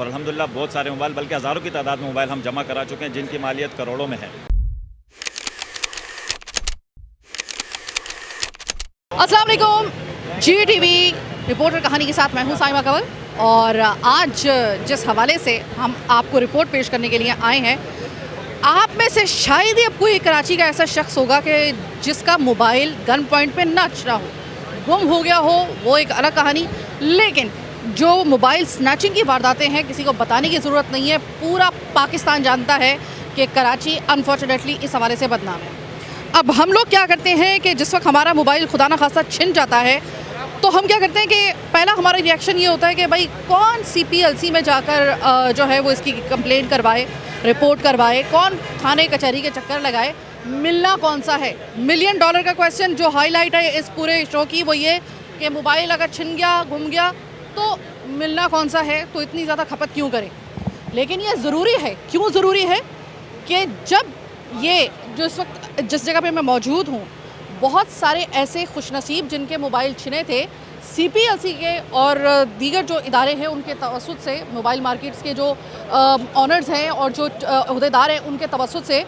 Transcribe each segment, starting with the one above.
और अल्हम्दुलिल्लाह बहुत सारे मोबाइल, बल्कि हज़ारों की तादाद में मोबाइल हम जमा करा चुके हैं जिनकी मालियत करोड़ों में है। अस्सलाम वालेकुम, GTV रिपोर्टर कहानी के साथ मैं हूं साइमा कंवल। और आज जिस हवाले से हम आपको रिपोर्ट पेश करने के लिए आए हैं, आप में से शायद ही अब कोई कराची का ऐसा शख्स होगा कि जिसका मोबाइल गन पॉइंट पे ना चला हो, गुम हो गया हो, वो एक अलग कहानी। लेकिन जो मोबाइल स्नैचिंग की वारदातें हैं, किसी को बताने की ज़रूरत नहीं है, पूरा पाकिस्तान जानता है कि कराची अनफॉर्चुनेटली इस हवाले से बदनाम है। अब हम लोग क्या करते हैं कि जिस वक्त हमारा मोबाइल खुदा ना खास्ता छिन जाता है, तो हम क्या करते हैं कि पहला हमारा रिएक्शन ये होता है कि भाई कौन CPLC में जाकर जो है वो इसकी कंप्लेंट करवाए, रिपोर्ट करवाए, कौन थाने कचहरी के चक्कर लगाए, मिलना कौन सा है। $1 मिलियन का क्वेश्चन जो हाईलाइट है इस पूरे शो की वो ये कि मोबाइल अगर छिन गया, गुम गया तो मिलना कौन सा है, तो इतनी ज़्यादा खपत क्यों करें। लेकिन ये ज़रूरी है, क्यों ज़रूरी है कि जब ये जो इस वक्त जिस जगह पे मैं मौजूद हूँ, बहुत सारे ऐसे खुशनसीब जिनके मोबाइल छिने थे, CPLC के और दीगर जो इदारे हैं उनके तवस्सुत से, मोबाइल मार्केट्स के जो ऑनर्स हैं और जो अहदेदार हैं उनके तवस्सुत से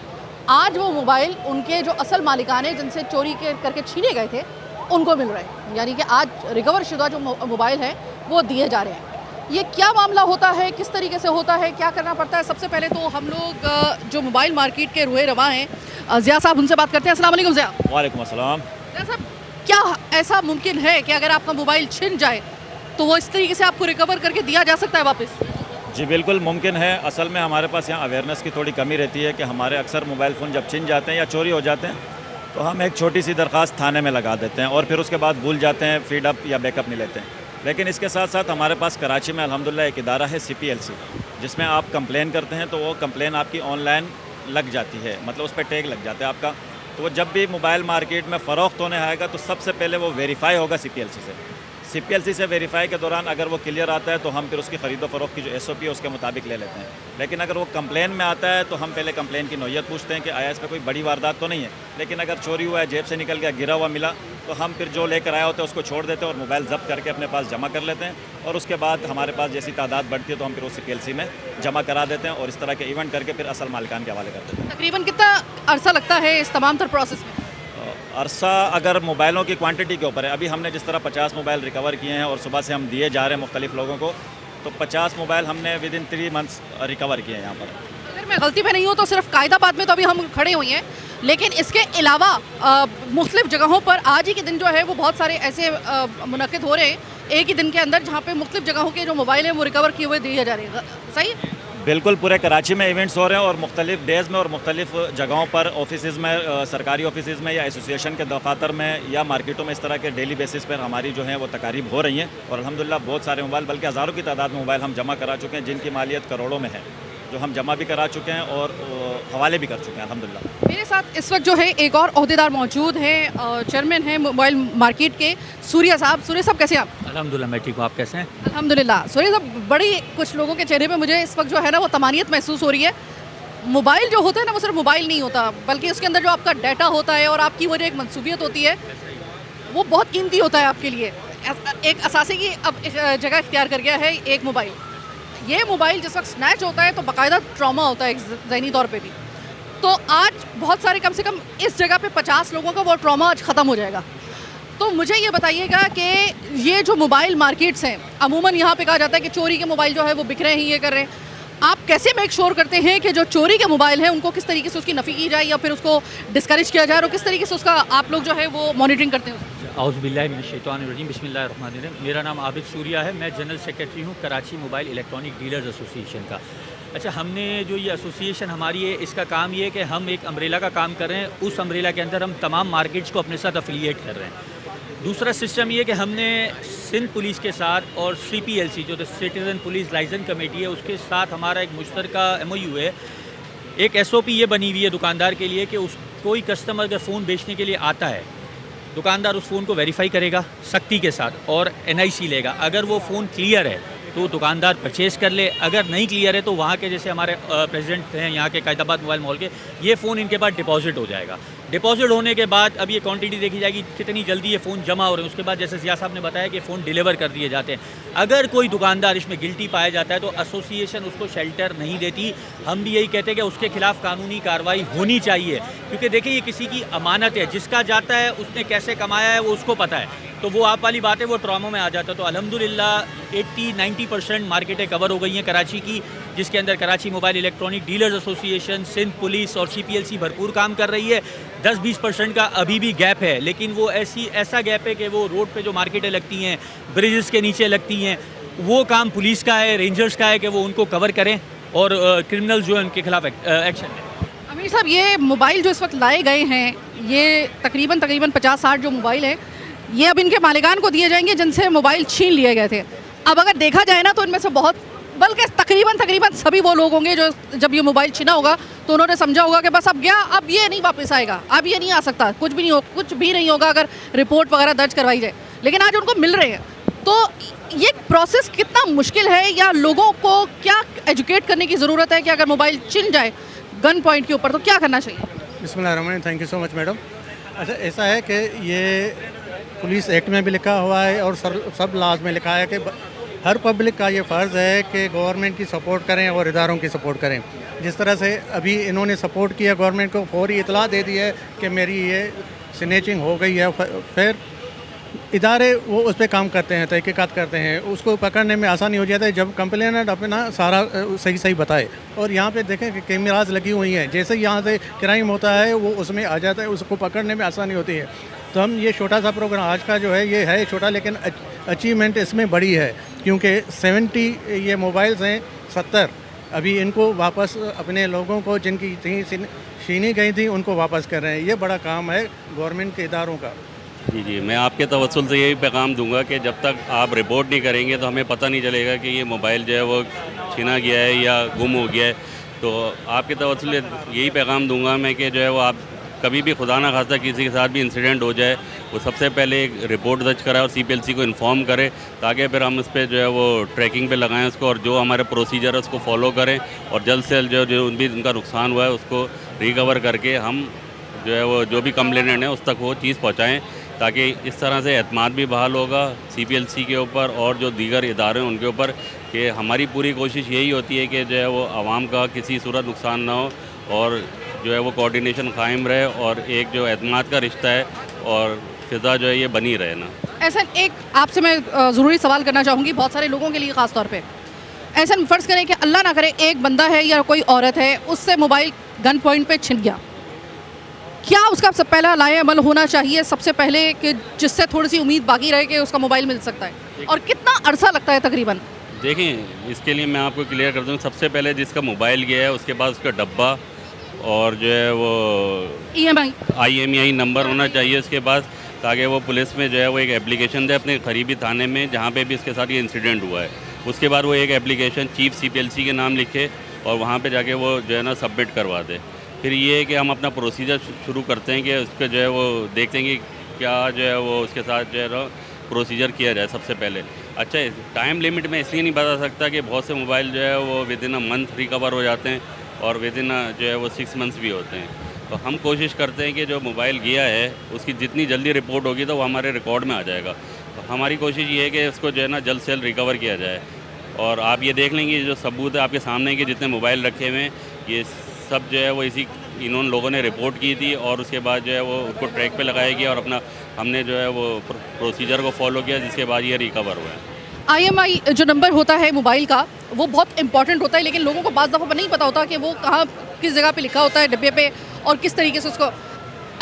आज वो मोबाइल उनके जो असल मालिकान हैं जिनसे चोरी करके छीने गए थे उनको मिल रहे हैं। यानी कि आज रिकवर शुदा जो मोबाइल हैं वो दिए जा रहे हैं। ये क्या मामला होता है, किस तरीके से होता है, क्या करना पड़ता है? सबसे पहले तो हम लोग जो मोबाइल मार्केट के रुए रवा हैं, ज़िया साहब, उनसे बात करते हैं। अस्सलाम वालेकुम ज़िया। वालेकुम अस्सलाम। ज़िया साहब, क्या ऐसा मुमकिन है कि अगर आपका मोबाइल छिन जाए तो वो इस तरीके से आपको रिकवर करके दिया जा सकता है वापस? जी बिल्कुल मुमकिन है। असल में हमारे पास यहाँ अवेयरनेस की थोड़ी कमी रहती है कि हमारे अक्सर मोबाइल फ़ोन जब छिन जाते हैं या चोरी हो जाते हैं तो हम एक छोटी सी दरख्वास्त थाने में लगा देते हैं और फिर उसके बाद भूल जाते हैं, फीड अप या बैकअप नहीं लेते हैं। लेकिन इसके साथ साथ हमारे पास कराची में अल्हम्दुलिल्लाह एक इदारा है CPLC, जिसमें आप कंप्लेन करते हैं तो वो कंप्लेन आपकी ऑनलाइन लग जाती है, मतलब उस पर टैग लग जाता है आपका। तो वो जब भी मोबाइल मार्केट में फ़रोख्त होने आएगा तो सबसे पहले वो वेरीफाई होगा CPLC से वेरीफाई के दौरान अगर वो क्लियर आता है तो हम फिर उसकी ख़रीदो फ़रोख्त की जो SOP है उसके मुताबिक ले लेते हैं। लेकिन अगर वो कंप्लेन में आता है तो हम पहले कंप्लेन की नौइयत पूछते हैं कि आया इस पर कोई बड़ी वारदात तो नहीं है। लेकिन अगर चोरी हुआ है, जेब से निकल गया, गिरा हुआ मिला, तो हम फिर जो लेकर आया होते हैं उसको छोड़ देते हैं और मोबाइल जब्त करके अपने पास जमा कर लेते हैं। और उसके बाद हमारे पास जैसी तादाद बढ़ती है तो हम फिर वो CPLC में जमा करा देते हैं और इस तरह के इवेंट करके फिर असल मालिकान के हवाले कर देते हैं। तकरीबन कितना अरसा लगता है इस तमाम तर प्रोसेस में? अरसा अगर मोबाइलों की क्वांटिटी के ऊपर है, अभी हमने जिस तरह 50 मोबाइल रिकवर किए हैं और सुबह से हम दिए जा रहे हैं मुख्तलिफ लोगों को, तो 50 मोबाइल हमने विदिन 3 मंथ्स रिकवर किए हैं यहाँ पर। अगर मैं गलती पे नहीं हूँ तो सिर्फ कायदाबाद में तो अभी हम खड़े हुए हैं, लेकिन इसके अलावा मुख्तलिफ जगहों पर आज ही के दिन जो है वो बहुत सारे ऐसे मुनक़िद हो रहे हैं एक ही दिन के अंदर, जहाँ पे मुख्तलिफ जगहों के जो मोबाइल हैं वो रिकवर किए हुए दिए जा रहे हैं। सही? बिल्कुल, पूरे कराची में इवेंट्स हो रहे हैं और मुख्तलिफ डेज़ में और मुख्तलिफ जगहों पर, ऑफिसेज़ में, सरकारी ऑफिसेज़ में या एसोसिएशन के दफातर में या मार्केटों में इस तरह के डेली बेसिस पर हमारी जो है वो तकारीब हो रही हैं। और अल्हम्दुलिल्लाह बहुत सारे मोबाइल, बल्कि हज़ारों की तादाद में मोबाइल हम जमा करा चुके हैं जिनकी मालियत करोड़ों में है, जो हम जमा भी करा चुके हैं और हवाले भी कर चुके हैं अल्हम्दुलिल्लाह। मेरे साथ इस वक्त जो है एक और अहदेदार मौजूद हैं, चेयरमैन हैं मोबाइल मार्केट के, सूर्या साहब। सूर्या साहब कैसे हैं आप? अल्हम्दुलिल्लाह मैं ठीक हूँ, आप कैसे हैं? अल्हम्दुलिल्लाह। सूर्या साहब, बड़ी कुछ लोगों के चेहरे पे मुझे इस वक्त जो है ना वो तमानियत महसूस हो रही है। मोबाइल जो होता है ना वो सिर्फ मोबाइल नहीं होता, बल्कि उसके अंदर जो आपका डाटा होता है और आपकी वो जो एक मनसूबियत होती है वो बहुत कीमती होता है आपके लिए। एक असासी की अब जगह इख्तियार कर गया है एक मोबाइल। ये मोबाइल जिस वक्त स्नैच होता है तो बाकायदा ट्रॉमा होता है ज़हनी तौर पे भी। तो आज बहुत सारे, कम से कम इस जगह पे 50 लोगों का वो ट्रॉमा आज ख़त्म हो जाएगा। तो मुझे ये बताइएगा कि ये जो मोबाइल मार्केट्स हैं, अमूमन यहाँ पे कहा जाता है कि चोरी के मोबाइल जो है वो बिक रहे हैं, ये कर रहे हैं, आप कैसे मेक श्योर करते हैं कि जो चोरी के मोबाइल हैं उनको किस तरीके से उसकी नफ़ी की जाए या फिर उसको डिस्करेज किया जाए, और किस तरीके से उसका आप लोग जो है वो मॉनिटरिंग करते हैं? औज़ुबिल्लाहि मिनश्शैतानिर्रजीम, बिस्मिल्लाहिर्रहमानिर्रहीम। मेरा नाम आबिद सूर्या है, मैं जनरल सेक्रेटरी हूँ Karachi mobile electronic dealers association का। अच्छा, हमने जो ये एसोसिएशन हमारी है, इसका काम ये है कि हम एक अम्ब्रेला का काम कर रहे हैं। उस अम्ब्रेला के अंदर हम तमाम मार्केट्स को अपने साथ अफिलिएट कर रहे हैं। दूसरा सिस्टम ये कि हमने सिंध पुलिस के साथ और CPLC जो सिटीज़न पुलिस लाइसेंस कमेटी है उसके साथ हमारा एक मुश्तरका MOU है। एक SOP ये बनी हुई है दुकानदार के लिए कि उस कोई कस्टमर अगर फ़ोन बेचने के लिए आता है, दुकानदार उस फ़ोन को वेरीफाई करेगा सख्ती के साथ और NIC लेगा। अगर वो फ़ोन क्लियर है तो दुकानदार परचेज़ कर ले, अगर नहीं क्लियर है तो वहाँ के जैसे हमारे प्रेसिडेंट हैं यहाँ के कायदाबाद मोबाइल मॉल के, ये फ़ोन इनके पास डिपॉजिट हो जाएगा। डिपॉजिट होने के बाद अब ये क्वांटिटी देखी जाएगी कितनी जल्दी ये फ़ोन जमा हो रहे हैं। उसके बाद जैसे सिया साहब ने बताया कि फ़ोन डिलीवर कर दिए जाते हैं। अगर कोई दुकानदार इसमें गिल्टी पाया जाता है तो एसोसिएशन उसको शेल्टर नहीं देती। हम भी यही कहते हैं कि उसके खिलाफ कानूनी कार्रवाई होनी चाहिए, क्योंकि देखिए ये किसी की अमानत है, जिसका जाता है उसने कैसे कमाया है वो उसको पता है। तो वो आप वाली बात है, वो ट्रॉमा में आ जाता है। तो अल्हम्दुलिल्लाह 80-90% मार्केटें कवर हो गई हैं कराची की, जिसके अंदर Karachi mobile electronic dealers association, Sindh police और CPLC भरपूर काम कर रही है। 10-20% का अभी भी गैप है, लेकिन वो ऐसा गैप है कि वो रोड पे जो मार्केटें लगती हैं, ब्रिजेस के नीचे लगती हैं, वो काम पुलिस का है, रेंजर्स का है कि वो उनको कवर करें और क्रिमिनल जो है उनके खिलाफ एक्शन लें। अमीर साहब, ये मोबाइल जो इस वक्त लाए गए हैं, ये तकरीबन 50-60 जो मोबाइल हैं, ये अब इनके मालिकान को दिए जाएंगे जिनसे मोबाइल छीन लिए गए थे। अब अगर देखा जाए ना तो इनमें से बहुत, बल्कि तकरीबन सभी वो लोग होंगे जो जब ये मोबाइल छीना होगा तो उन्होंने समझा होगा कि बस अब गया, अब ये नहीं वापस आएगा, अब ये नहीं आ सकता, कुछ भी नहीं होगा अगर रिपोर्ट वगैरह दर्ज करवाई जाए। लेकिन आज उनको मिल रहे हैं, तो ये प्रोसेस कितना मुश्किल है, या लोगों को क्या एजुकेट करने की ज़रूरत है कि अगर मोबाइल छिन जाए गन पॉइंट के ऊपर तो क्या करना चाहिए? बिस्मिल्लाहिर्रहमानिर्रहीम, thank you so much madam. अच्छा, ऐसा है कि ये पुलिस एक्ट में भी लिखा हुआ है और सब लॉज में लिखा है कि हर पब्लिक का ये फ़र्ज़ है कि गवर्नमेंट की सपोर्ट करें और इदारों की सपोर्ट करें। जिस तरह से अभी इन्होंने सपोर्ट किया, गवर्नमेंट को फौरी इतला दे दी है कि मेरी ये स्नैचिंग हो गई है, फिर इदारे वो उस पर काम करते हैं, तहकीकात करते हैं, उसको पकड़ने में आसानी हो जाता है जब कंप्लेनेंट अपना सारा सही बताए। और यहाँ पे देखें कि कैमराज लगी हुई हैं, जैसे ही यहाँ से क्राइम होता है वो उसमें आ जाता है, उसको पकड़ने में आसानी होती है। तो हम ये छोटा सा प्रोग्राम आज का जो है ये है छोटा, लेकिन अचीवमेंट इसमें बड़ी है, क्योंकि 70 ये मोबाइल्स हैं, 70 अभी इनको वापस अपने लोगों को जिनकी छीनी गई थी उनको वापस कर रहे हैं। ये बड़ा काम है गवर्नमेंट के इदारों का। जी, मैं आपके तवज्जुल से यही पैगाम दूंगा कि जब तक आप रिपोर्ट नहीं करेंगे तो हमें पता नहीं चलेगा कि ये मोबाइल जो है वो छीना गया है या गुम हो गया है। तो आपके तवज्जुल से यही पैगाम दूंगा मैं कि जो है वो आप कभी भी खुदा ना खास्ता किसी के साथ भी इंसिडेंट हो जाए, वो सबसे पहले एक रिपोर्ट दर्ज कराए और CPLC को इन्फॉर्म करें, ताकि फिर हम उस पर जो है वो ट्रैकिंग पे लगाएं उसको, और जो हमारे प्रोसीजर है उसको फॉलो करें, और जल्द से जल्द जो भी उनका नुकसान हुआ है उसको रिकवर करके हम जो है वो जो भी कंप्लेनेंट है उस तक वो चीज़ पहुँचाएँ, ताकि इस तरह से एतमाद भी बहाल होगा CPLC के ऊपर और जो दीगर इदारे हैं उनके ऊपर। कि हमारी पूरी कोशिश यही होती है कि जो है वो आवाम का किसी सूरत नुकसान ना हो, और जो है वो कोऑर्डिनेशन कायम रहे, और एक जो एतमाद का रिश्ता है और फ़िज़ा जो है ये बनी रहे ना। ऐसा एक आपसे मैं ज़रूरी सवाल करना चाहूँगी, बहुत सारे लोगों के लिए ख़ास तौर पे, ऐसा फ़र्ज़ करें कि अल्लाह ना करे एक बंदा है या कोई औरत है, उससे मोबाइल गन पॉइंट पे छिन गया, क्या उसका सब पहला लाए अमल होना चाहिए सबसे पहले कि जिससे थोड़ी सी उम्मीद बाकी रहे कि उसका मोबाइल मिल सकता है, और कितना अरसा लगता है तकरीबन? देखें, इसके लिए मैं आपको क्लियर कर दूँ, सबसे पहले जिसका मोबाइल गया है उसके बाद उसका डब्बा और जो है वो IMEI नंबर होना चाहिए उसके पास, ताकि वो पुलिस में जो है वो एक एप्लीकेशन दे अपने करीबी थाने में जहाँ पे भी इसके साथ ये इंसिडेंट हुआ है। उसके बाद वो एक एप्लीकेशन चीफ CPLC के नाम लिखे और वहाँ पे जाके वो जो है ना सबमिट करवा दे। फिर ये है कि हम अपना प्रोसीजर शुरू करते हैं कि उसके जो है वो देखते हैं कि क्या जो है वो उसके साथ जो है ना प्रोसीजर किया जाए सबसे पहले। अच्छा, टाइम लिमिट में इसलिए नहीं बता सकता कि बहुत से मोबाइल जो है वो with in a month recover हो जाते हैं और विद इन जो है वो 6 मंथ्स भी होते हैं। तो हम कोशिश करते हैं कि जो मोबाइल गया है उसकी जितनी जल्दी रिपोर्ट होगी तो वो हमारे रिकॉर्ड में आ जाएगा। तो हमारी कोशिश ये है कि उसको जो है ना जल्द से जल्द रिकवर किया जाए। और आप ये देख लेंगे जो सबूत है आपके सामने के जितने मोबाइल रखे हुए हैं, ये सब जो है वो इन्होंने लोगों ने रिपोर्ट की थी और उसके बाद जो है वो उसको ट्रैक पे लगाया गया और अपना हमने जो है वो प्रोसीजर को फॉलो किया, जिसके बाद ये रिकवर हुआ है। IMEI जो नंबर होता है मोबाइल का वो बहुत इंपॉर्टेंट होता है, लेकिन लोगों को बाज़ दफ़ा नहीं पता होता कि वो कहाँ किस जगह पे लिखा होता है डिब्बे पे और किस तरीके से उसको।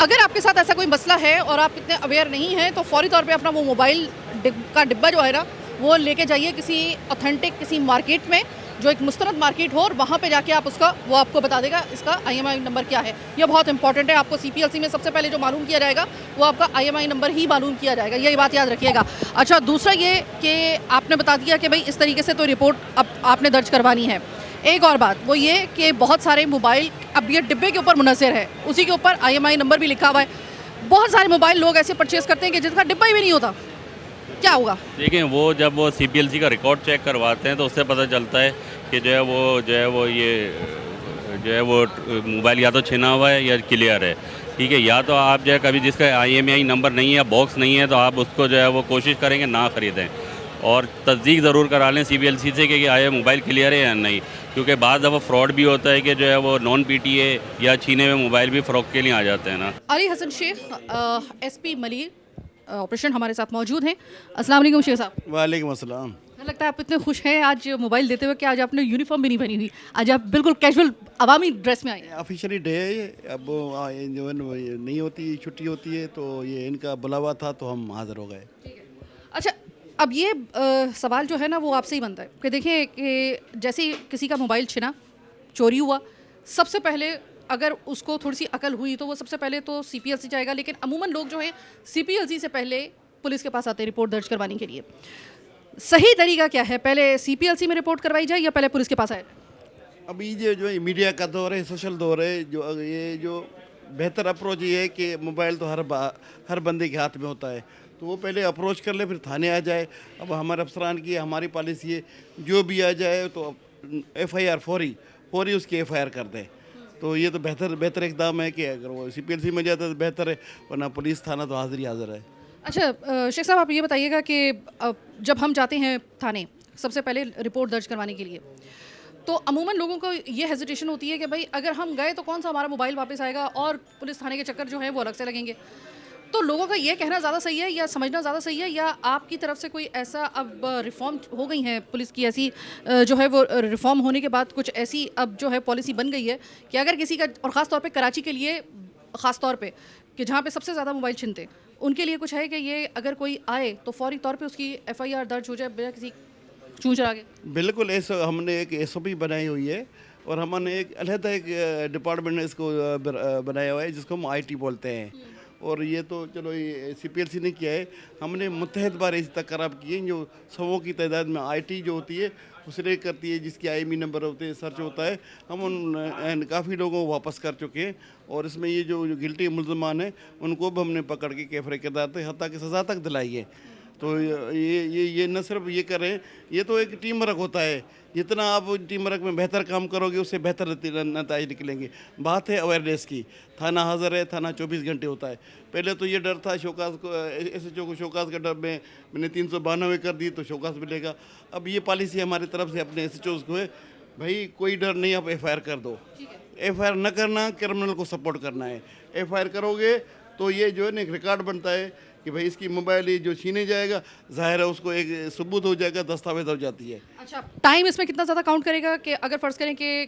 अगर आपके साथ ऐसा कोई मसला है और आप इतने अवेयर नहीं हैं तो फ़ौरी तौर पे अपना वो मोबाइल का डिब्बा जो है ना वो लेके जाइए किसी ऑथेंटिक किसी मार्केट में जो एक मुस्तरद मार्केट हो, और वहाँ पे जाके आप उसका वो आपको बता देगा इसका IMEI नंबर क्या है। ये बहुत इंपॉर्टेंट है। आपको CPLC में सबसे पहले जो मालूम किया जाएगा वो आपका IMEI नंबर ही मालूम किया जाएगा, ये बात याद रखिएगा। अच्छा, दूसरा ये कि आपने बता दिया कि भाई इस तरीके से तो रिपोर्ट अब आपने दर्ज करवानी है। एक और बात वो ये कि बहुत सारे मोबाइल अब ये डिब्बे के ऊपर मुनसर है, उसी के ऊपर IMEI नंबर भी लिखा हुआ है। बहुत सारे मोबाइल लोग ऐसे परचेज़ करते हैं कि जिनका डिब्बा ही भी नहीं होता, क्या होगा? देखिए, वो जब वो CPLC का रिकॉर्ड चेक करवाते हैं तो उससे पता चलता है कि जो है वो ये जो है वो मोबाइल या तो छिना हुआ है या क्लियर है। ठीक है, या तो आप जो है कभी जिसका IMEI नंबर नहीं है, बॉक्स नहीं है, तो आप उसको जो है वो कोशिश करेंगे ना ख़रीदें और तस्दीक ज़रूर करा लें CPLC से कि आया मोबाइल क्लियर है या नहीं, क्योंकि बाद दफ़ा फ्रॉड भी होता है कि जो है वो नॉन PTA या छीने हुए मोबाइल भी फ़रोख्त के लिए आ जाते हैं ना। अली हसन शेख SP मलिक ऑपरेशन हमारे साथ मौजूद हैं। अस्सलाम वालेकुम शेख साहब। वालेकुम अस्सलाम। मुझे लगता है आप इतने खुश हैं आज मोबाइल देते हुए कि आज आपने यूनिफॉर्म भी नहीं पहनी हुई, आज आप बिल्कुल कैजुअल अवामी ड्रेस में आए हैं। ऑफिशियली डे है ये, अब ये जो है ना, ये नहीं होती, छुट्टी होती है, तो ये इनका बुलावा था तो हम हाज़िर हो गए। अच्छा, अब ये सवाल जो है ना वो आपसे ही बनता है कि देखिए कि जैसे ही किसी का मोबाइल छिना, चोरी हुआ, सबसे पहले अगर उसको थोड़ी सी अकल हुई तो वो सबसे पहले तो CPLC जाएगा, लेकिन अमूमन लोग जो हैं CPLC से पहले पुलिस के पास आते हैं रिपोर्ट दर्ज करवाने के लिए। सही तरीका क्या है, पहले CPLC में रिपोर्ट करवाई जाए या पहले पुलिस के पास आए? अभी जो है मीडिया का दौर है, सोशल दौर है, जो बेहतर अप्रोच ये है कि मोबाइल तो हर बंदे के हाथ में होता है, तो वो पहले अप्रोच कर ले, फिर थाने आ जाए। अब हमारे अफसरान की हमारी पॉलिसी है, जो भी आ जाए तो FIR फौरी उसकी FIR कर दें। तो ये तो बेहतर इकदाम है कि अगर वो CPLC में जाता है तो बेहतर है, वरना पुलिस थाना तो हाजिर है। अच्छा शेख साहब, आप ये बताइएगा कि जब हम जाते हैं थाने सबसे पहले रिपोर्ट दर्ज करवाने के लिए, तो अमूमन लोगों को ये हेजिटेशन होती है कि भाई अगर हम गए तो कौन सा हमारा मोबाइल वापस आएगा और पुलिस थाने के चक्कर जो है वो अलग से लगेंगे। तो लोगों का ये कहना ज़्यादा सही है या समझना ज़्यादा सही है, या आपकी तरफ से कोई ऐसा अब रिफॉर्म हो गई है पुलिस की, ऐसी जो है वो रिफॉर्म होने के बाद कुछ ऐसी अब जो है पॉलिसी बन गई है कि अगर किसी का, और ख़ास तौर पे कराची के लिए ख़ास तौर पे कि जहाँ पे सबसे ज़्यादा मोबाइल छिनते, उनके लिए कुछ है कि ये अगर कोई आए तो फौरी तौर पे उसकी FIR दर्ज हो जाए बिना किसी चूँ चढ़ा के? बिल्कुल, ऐसा हमने एक SOP बनाई हुई है और हमने एक अलहदा एक डिपार्टमेंट ने इसको बनाया हुआ है जिसको हम IT बोलते हैं। और ये तो चलो ये CPLC ने किया है, हमने मुतहद बार इस तक खराब किए हैं, जो सवों की तादाद में IT जो होती है उसने करती है, जिसकी IMEI नंबर होते हैं, सर्च होता है। हम उन काफ़ी लोगों को वापस कर चुके हैं और इसमें ये जो गिल्टी मुल्ज़मान हैं उनको भी हमने पकड़ के कैफरे के दाते हत्ता की सज़ा तक दिलाई है। तो ये न सिर्फ ये कर रहे हैं, ये तो एक टीम वर्क होता है, जितना आप टीम वर्क में बेहतर काम करोगे उससे बेहतर नतीजे निकलेंगे। बात है अवेयरनेस की, थाना हाज़िर है, थाना 24 घंटे होता है। पहले तो ये डर था शोकास को, SHO को शोकास का डर में मैंने 392 कर दी तो शोकास मिलेगा। अब ये पॉलिसी हमारी तरफ से अपने SHOs को है, भाई कोई डर नहीं, आप FIR कर दो। FIR न करना क्रिमिनल को सपोर्ट करना है, FIR करोगे तो ये जो है ना एक रिकॉर्ड बनता है कि भाई इसकी मोबाइल ये जो छीने जाएगा, ज़ाहिर है उसको एक सबूत हो जाएगा, दस्तावेज हो जाती है। अच्छा, टाइम इसमें कितना ज़्यादा काउंट करेगा कि अगर फ़र्ज़ करें कि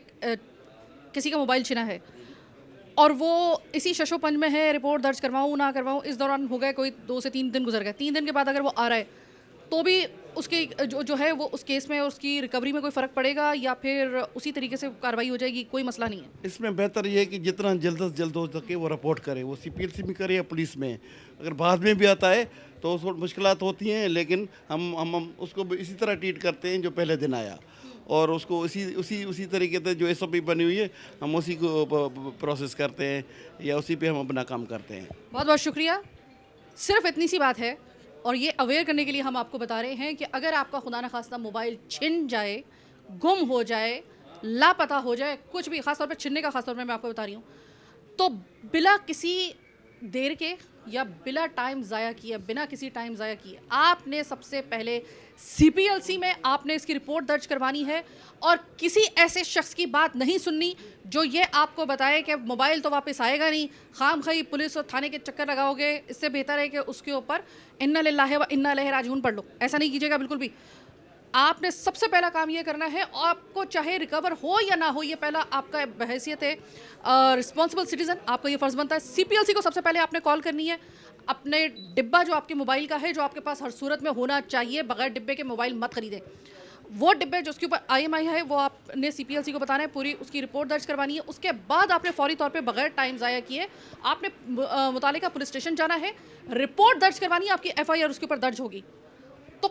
किसी का मोबाइल छिना है और वो इसी शशोपंज में है, रिपोर्ट दर्ज करवाऊँ ना करवाऊँ, इस दौरान हो गए कोई 2 से 3 दिन गुजर गए, 3 दिन के बाद अगर वो आ रहा है तो भी उसकी जो है वो उस केस में उसकी रिकवरी में कोई फ़र्क पड़ेगा या फिर उसी तरीके से कार्रवाई हो जाएगी, कोई मसला नहीं है? इसमें बेहतर ये है कि जितना जल्द से जल्द हो सके वो रिपोर्ट करे, वो CPLC में करे या पुलिस में। अगर बाद में भी आता है तो उसको मुश्किलात होती हैं, लेकिन हम उसको इसी तरह ट्रीट करते हैं जो पहले दिन आया, और उसको उसी तरीके से जो SOP बनी हुई है हम उसी को प्रोसेस करते हैं या उसी पे हम अपना काम करते हैं। बहुत बहुत शुक्रिया। सिर्फ इतनी सी बात है और ये अवेयर करने के लिए हम आपको बता रहे हैं कि अगर आपका खुदा न खास्ता मोबाइल छिन जाए, गुम हो जाए, लापता हो जाए, कुछ भी, ख़ास तौर पे छिनने का ख़ास तौर पे मैं आपको बता रही हूँ, तो बिला किसी देर के या बिना टाइम ज़ाया किए, बिना किसी टाइम ज़ाया किए आपने सबसे पहले CPLC में आपने इसकी रिपोर्ट दर्ज करवानी है और किसी ऐसे शख्स की बात नहीं सुननी जो ये आपको बताए कि मोबाइल तो वापस आएगा नहीं, खामखई पुलिस और थाने के चक्कर लगाओगे, इससे बेहतर है कि उसके ऊपर इन्ना लिल्लाहि व इन्ना इलैहि राजिऊन पढ़ लो। ऐसा नहीं कीजिएगा बिल्कुल भी। आपने सबसे पहला काम ये करना है, आपको चाहे रिकवर हो या ना हो, ये पहला आपका बहैसियत है रिस्पॉन्सिबल सिटीज़न, आपका ये फ़र्ज़ बनता है। CPLC को सबसे पहले आपने कॉल करनी है। अपने डिब्बा जो आपके मोबाइल का है, जो आपके पास हर सूरत में होना चाहिए, बगैर डिब्बे के मोबाइल मत खरीदें। वो डिब्बे जो उसके ऊपर IMEI है वो आपने CPLC को बताना है, पूरी उसकी रिपोर्ट दर्ज करवानी है। उसके बाद आपने फौरी तौर पे बगैर टाइम ज़ाया किए आपने मुतालिका पुलिस स्टेशन जाना है, रिपोर्ट दर्ज करवानी है, आपकी FIR उसके ऊपर दर्ज होगी। तो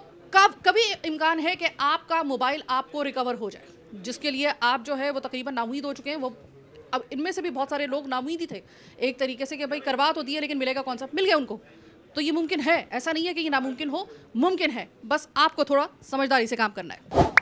कभी इम्कान है कि आपका मोबाइल आपको रिकवर हो जाए, जिसके लिए आप जो है वो तकरीबन नाउमीद हो चुके हैं। वो अब इनमें से भी बहुत सारे लोग नाउमीद ही थे एक तरीके से कि भाई करवा तो दिए लेकिन मिलेगा कौन सा, मिल गया उनको। तो ये मुमकिन है, ऐसा नहीं है कि ये नामुमकिन हो, मुमकिन है, बस आपको थोड़ा समझदारी से काम करना है।